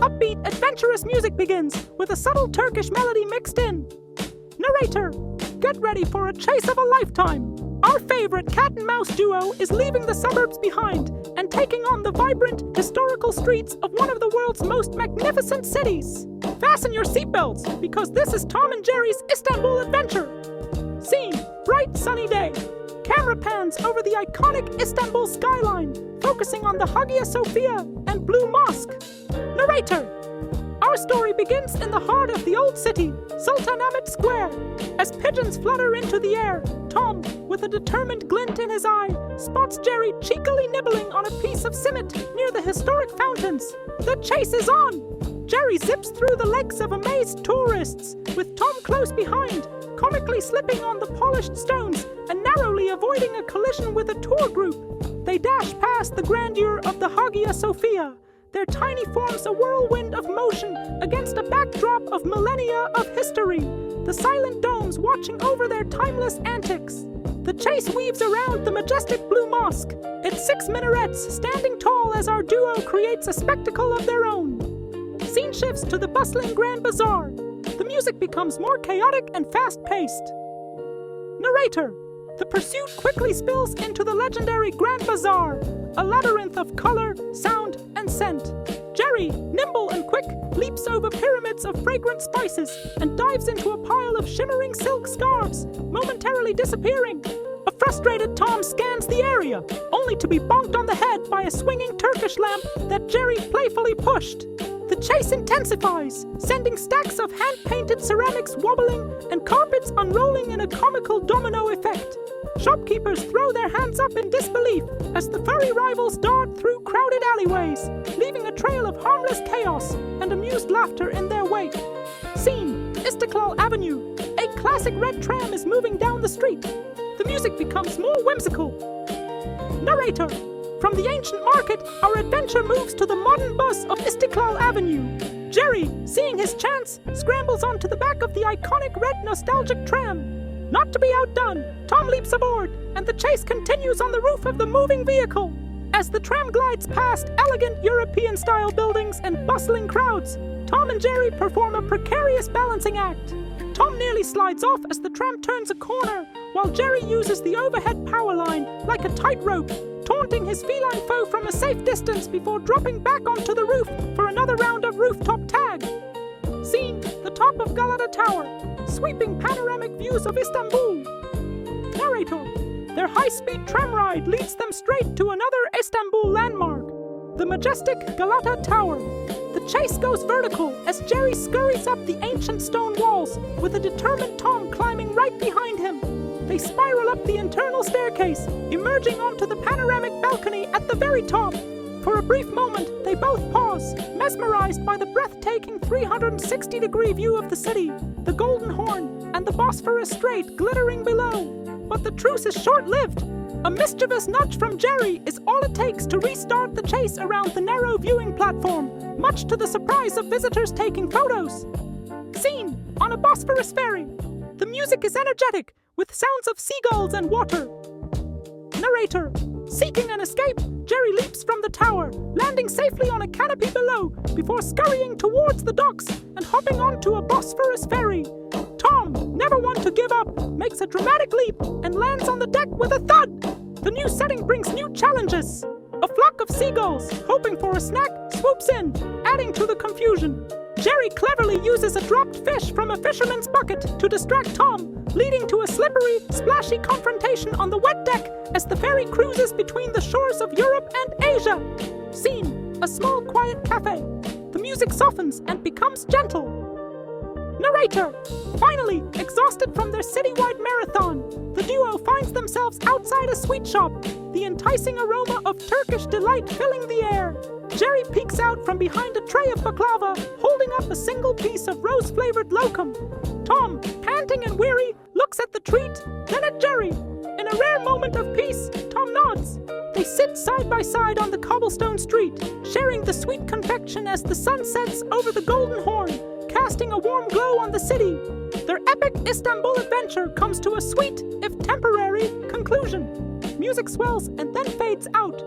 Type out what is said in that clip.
upbeat, adventurous music begins, with a subtle Turkish melody mixed in. Narrator, get ready for a chase of a lifetime. Our favorite cat and mouse duo is leaving the suburbs behind and taking on the vibrant, historical streets of one of the world's most magnificent cities. Fasten your seatbelts, because this is Tom and Jerry's Istanbul adventure. Scene, bright sunny day. Camera pans over the iconic Istanbul skyline, focusing on the Hagia Sophia and Blue Mosque. Narrator, our story begins in the heart of the old city, Sultanahmet Square. As pigeons flutter into the air, Tom, with a determined glint in his eye, spots Jerry cheekily nibbling on a piece of simit near the historic fountains. The chase is on! Jerry zips through the legs of amazed tourists, with Tom close behind, comically slipping on the polished stones and narrowly avoiding a collision with a tour group. They dash past the grandeur of the Hagia Sophia, their tiny forms a whirlwind of motion against a backdrop of millennia of history, the silent domes watching over their timeless antics. The chase weaves around the majestic Blue Mosque, its 6 minarets standing tall as our duo creates a spectacle of their own. Scene shifts to the bustling Grand Bazaar. The music becomes more chaotic and fast-paced. Narrator, the pursuit quickly spills into the legendary Grand Bazaar, a labyrinth of color, sound, and scent. Jerry, nimble and quick, leaps over pyramids of fragrant spices and dives into a pile of shimmering silk scarves, momentarily disappearing. A frustrated Tom scans the area, only to be bonked on the head by a swinging Turkish lamp that Jerry playfully pushed. The chase intensifies, sending stacks of hand-painted ceramics wobbling and carpets unrolling in a comical domino effect. Shopkeepers throw their hands up in disbelief as the furry rivals dart through crowded alleyways, leaving a trail of harmless chaos and amused laughter in their wake. Scene, Istiklal Avenue. A classic red tram is moving down the street. The music becomes more whimsical. Narrator, from the ancient market, our adventure moves to the modern buzz of Istiklal Avenue. Jerry, seeing his chance, scrambles onto the back of the iconic red nostalgic tram. Not to be outdone, Tom leaps aboard, and the chase continues on the roof of the moving vehicle. As the tram glides past elegant European-style buildings and bustling crowds, Tom and Jerry perform a precarious balancing act. Tom nearly slides off as the tram turns a corner, while Jerry uses the overhead power line like a tightrope, taunting his feline foe from a safe distance before dropping back onto the roof for another round of rooftop tag. Scene, the top of Galata Tower, sweeping panoramic views of Istanbul. Narrator, their high-speed tram ride leads them straight to another Istanbul landmark, the majestic Galata Tower. The chase goes vertical as Jerry scurries up the ancient stone walls, with a determined Tom climbing right behind him. They spiral up the internal staircase, emerging onto the panoramic balcony at the very top. For a brief moment, they both pause, mesmerized by the breathtaking 360-degree view of the city, the Golden Horn, and the Bosphorus Strait glittering below. But the truce is short-lived. A mischievous nudge from Jerry is all it takes to restart the chase around the narrow viewing platform, much to the surprise of visitors taking photos. Scene, on a Bosphorus ferry. The music is energetic, with sounds of seagulls and water. Narrator, seeking an escape, Jerry leaps from the tower, landing safely on a canopy below before scurrying towards the docks and hopping onto a Bosphorus ferry. Tom, never one to give up, makes a dramatic leap and lands on the deck with a thud. The new setting brings new challenges. A flock of seagulls, hoping for a snack, swoops in, adding to the confusion. Jerry cleverly uses a dropped fish from a fisherman's bucket to distract Tom, leading to a slippery, splashy confrontation on the wet deck as the ferry cruises between the shores of Europe and Asia. Scene, a small quiet cafe. The music softens and becomes gentle. Narrator, finally, exhausted from their citywide marathon, the duo finds themselves outside a sweet shop, the enticing aroma of Turkish delight filling the air. Jerry peeks out from behind a tray of baklava, holding up a single piece of rose-flavored lokum. Tom, panting and weary, looks at the treat, then at Jerry. In a rare moment of peace, Tom nods. They sit side by side on the cobblestone street, sharing the sweet confection as the sun sets over the Golden Horn, casting a warm glow on the city. Their epic Istanbul adventure comes to a sweet, if temporary, conclusion. Music swells and then fades out.